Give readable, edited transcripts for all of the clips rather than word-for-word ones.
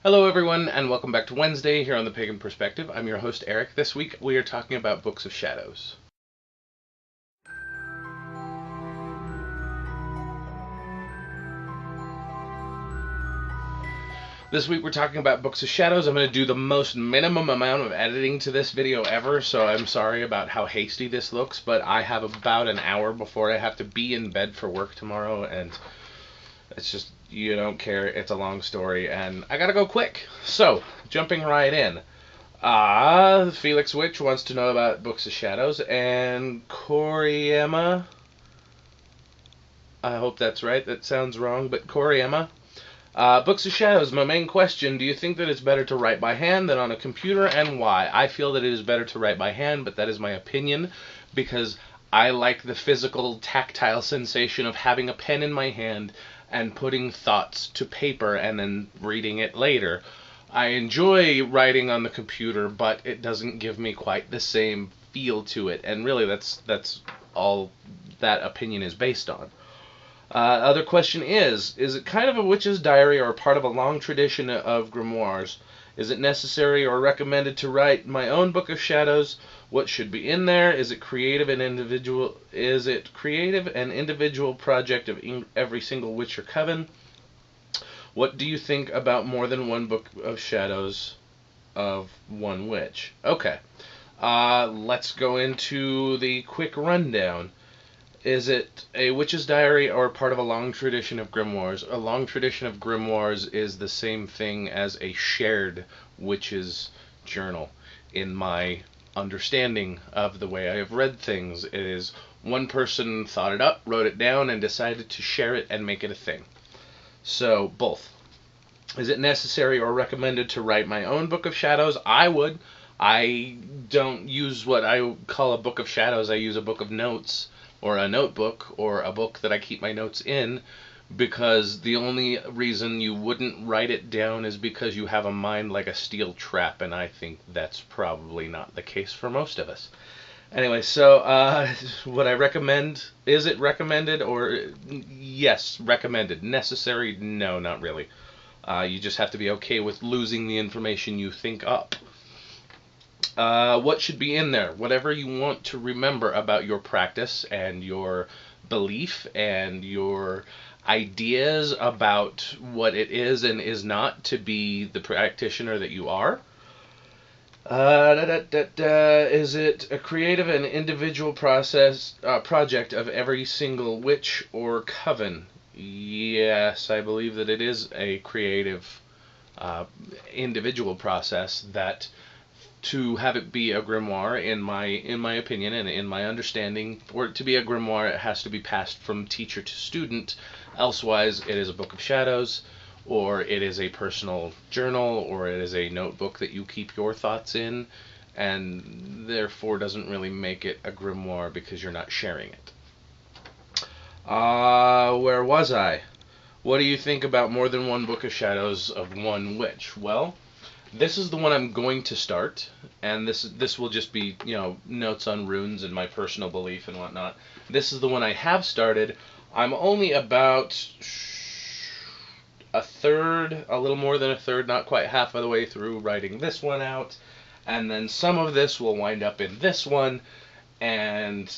Hello, everyone, and welcome back to Wednesday here on the Pagan Perspective. I'm your host, Eric. This week we are talking about Books of Shadows. This week we're talking about Books of Shadows. I'm going to do the most minimum amount of editing to this video ever, so I'm sorry about how hasty this looks, but I have about an hour before I have to be in bed for work tomorrow, and it's just, you don't care, it's a long story, and I gotta go quick. So, jumping right in. Felix Witch wants to know about Books of Shadows, and Coriema, I hope that's right, that sounds wrong, but Coriema. Books of Shadows, my main question, do you think that it's better to write by hand than on a computer, and why? I feel that it is better to write by hand, but that is my opinion, because I like the physical, tactile sensation of having a pen in my hand and putting thoughts to paper and then reading it later. I enjoy writing on the computer, but it doesn't give me quite the same feel to it, and really that's all that opinion is based on. Other question is it kind of a witch's diary or part of a long tradition of grimoires? Is it necessary or recommended to write my own Book of Shadows? What should be in there? Is it creative and individual? Is it creative and individual project of every single witch or coven? What do you think about more than one Book of Shadows of one witch? Okay, let's go into the quick rundown. Is it a witch's diary or part of a long tradition of grimoires? A long tradition of grimoires is the same thing as a shared witch's journal. In my understanding of the way I have read things, it is one person thought it up, wrote it down, and decided to share it and make it a thing. So, both. Is it necessary or recommended to write my own Book of Shadows? I would. I don't use what I call a Book of Shadows. I use a book of notes, or a notebook, or a book that I keep my notes in, because the only reason you wouldn't write it down is because you have a mind like a steel trap, and I think that's probably not the case for most of us. Anyway, so would I recommend? Is it recommended? Or yes, recommended. Necessary? No, not really. You just have to be okay with losing the information you think up. What should be in there? Whatever you want to remember about your practice and your belief and your ideas about what it is and is not to be the practitioner that you are. Is it a creative and individual project of every single witch or coven? Yes, I believe that it is a creative individual process, that to have it be a grimoire, in my opinion and in my understanding, for it to be a grimoire, it has to be passed from teacher to student. Elsewise, it is a Book of Shadows, or it is a personal journal, or it is a notebook that you keep your thoughts in, and therefore doesn't really make it a grimoire because you're not sharing it. Where was I? What do you think about more than one Book of Shadows of one witch? Well, this is the one I'm going to start, and this will just be, notes on runes and my personal belief and whatnot. This is the one I have started. I'm only about a third, a little more than a third, not quite half of the way through writing this one out, and then some of this will wind up in this one, and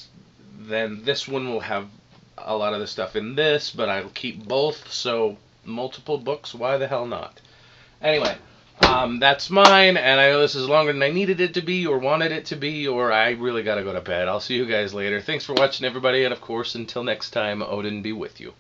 then this one will have a lot of the stuff in this, but I'll keep both, so multiple books, why the hell not? Anyway, that's mine, and I know this is longer than I needed it to be, or wanted it to be, or I really gotta go to bed. I'll see you guys later. Thanks for watching, everybody, and of course, until next time, Odin be with you.